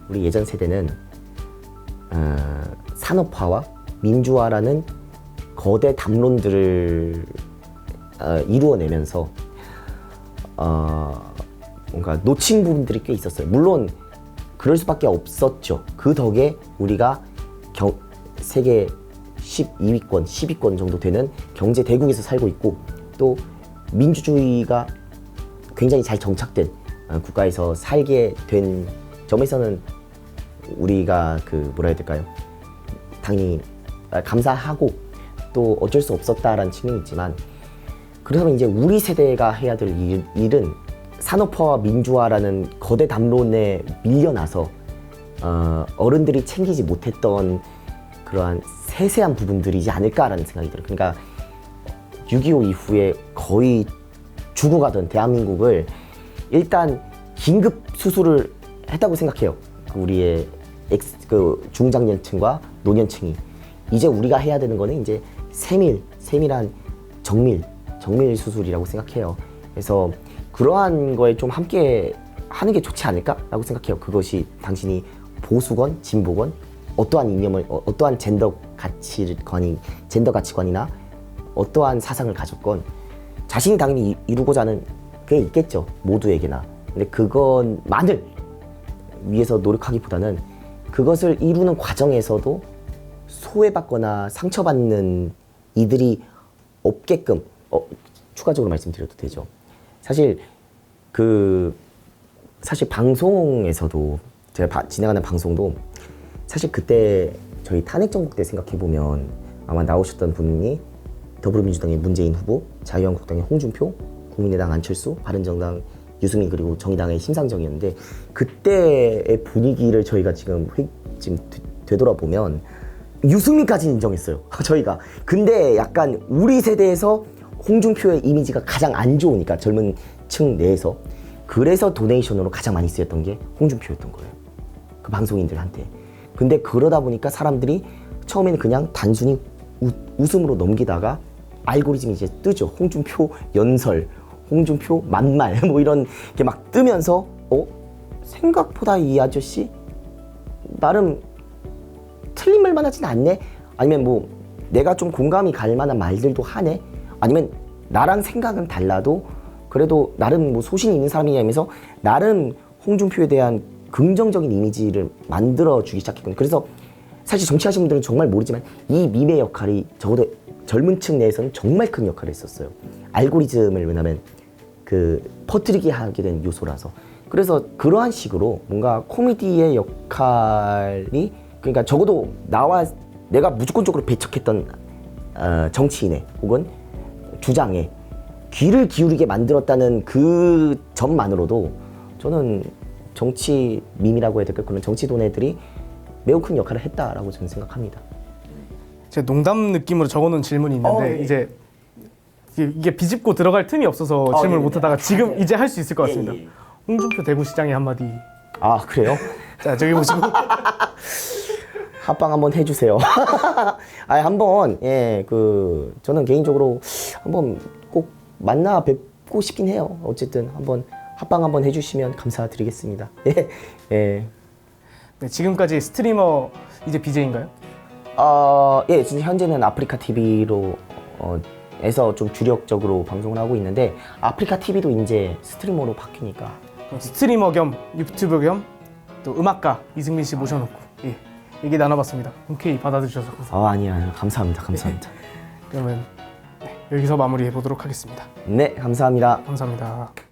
우리 예전 세대는 산업화와 민주화라는 거대 담론들을 이루어내면서 뭔가 놓친 부분들이 꽤 있었어요. 물론 그럴 수밖에 없었죠. 그 덕에 우리가 세계 12위권, 10위권 정도 되는 경제 대국에서 살고 있고 또 민주주의가 굉장히 잘 정착된 국가에서 살게 된 점에서는 우리가 뭐라 해야 될까요? 당연히 감사하고 또 어쩔 수 없었다라는 측면이 있지만 그러면 이제 우리 세대가 해야 될 일은 산업화와 민주화라는 거대 담론에 밀려나서 어른들이 챙기지 못했던 그러한 세세한 부분들이지 않을까라는 생각이 들어요. 그러니까 6.25 이후에 거의 죽어가던 대한민국을 일단 긴급 수술을 했다고 생각해요. 우리의 중장년층과 노년층이. 이제 우리가 해야 되는 거는 이제 세밀한 정밀 수술이라고 생각해요. 그래서 그러한 거에 좀 함께 하는 게 좋지 않을까라고 생각해요. 그것이 당신이 보수건, 진보건, 어떠한 이념을, 어떠한 젠더 가치관이나 어떠한 사상을 가졌건 자신이 당연히 이루고자 하는 게 있겠죠. 모두에게나. 근데 그것만을 위해서 노력하기보다는 그것을 이루는 과정에서도 소외받거나 상처받는 이들이 없게끔 추가적으로 말씀드려도 되죠. 사실 방송에서도 제가 진행하는 방송도 사실 그때 저희 탄핵정국 때 생각해보면 아마 나오셨던 분이 더불어민주당의 문재인 후보, 자유한국당의 홍준표, 국민의당 안철수, 바른정당 유승민 그리고 정의당의 심상정이었는데 그때의 분위기를 저희가 지금 되돌아보면 유승민까지 인정했어요. 저희가. 근데 약간 우리 세대에서 홍준표의 이미지가 가장 안 좋으니까 젊은 층 내에서 그래서 도네이션으로 가장 많이 쓰였던 게 홍준표였던 거예요. 그 방송인들한테. 근데 그러다 보니까 사람들이 처음에는 그냥 단순히 웃음으로 넘기다가 알고리즘이 이제 뜨죠. 홍준표 연설, 홍준표 만말 뭐 이런 게 막 뜨면서 생각보다 이 아저씨 나름 틀린 말만 하진 않네? 아니면 뭐 내가 좀 공감이 갈 만한 말들도 하네? 아니면 나랑 생각은 달라도 그래도 나름 뭐 소신이 있는 사람이냐면서 나름 홍준표에 대한 긍정적인 이미지를 만들어주기 시작했거든요. 그래서 사실 정치하시는 분들은 정말 모르지만 이 밈의 역할이 적어도 젊은 층 내에서는 정말 큰 역할을 했었어요. 알고리즘을 왜냐면 퍼뜨리게 하게 된 요소라서. 그래서 그러한 식으로 뭔가 코미디의 역할이 그러니까 적어도 내가 무조건적으로 배척했던 정치인의 혹은 주장에 귀를 기울이게 만들었다는 그 점만으로도 저는 정치 밈이라고 해야 될까요? 그런 정치 도네들이 매우 큰 역할을 했다라고 저는 생각합니다. 제가 농담 느낌으로 적어놓은 질문이 있는데 이제 이게 비집고 들어갈 틈이 없어서 질문을 못하다가 지금 이제 할 수 있을 것 같습니다. 홍준표 대구시장의 한마디. 아 그래요? 자 저기 보시고 합방 한번 해주세요. 한번 저는 개인적으로 한번 꼭 만나 뵙고 싶긴 해요. 어쨌든 한번 합방 한번 해주시면 감사드리겠습니다. 예. 네, 지금까지 스트리머 이제 BJ인가요? 지금 현재는 아프리카 TV로 에서 좀 주력적으로 방송을 하고 있는데 아프리카 TV도 이제 스트리머로 바뀌니까 스트리머 겸 유튜브 겸 또 음악가 이승민 씨 모셔놓고 얘기 나눠봤습니다. 흔쾌히 받아주셔서 감사합니다. 아니야. 감사합니다. 감사합니다. 그러면 여기서 마무리해 보도록 하겠습니다. 네, 감사합니다. 감사합니다.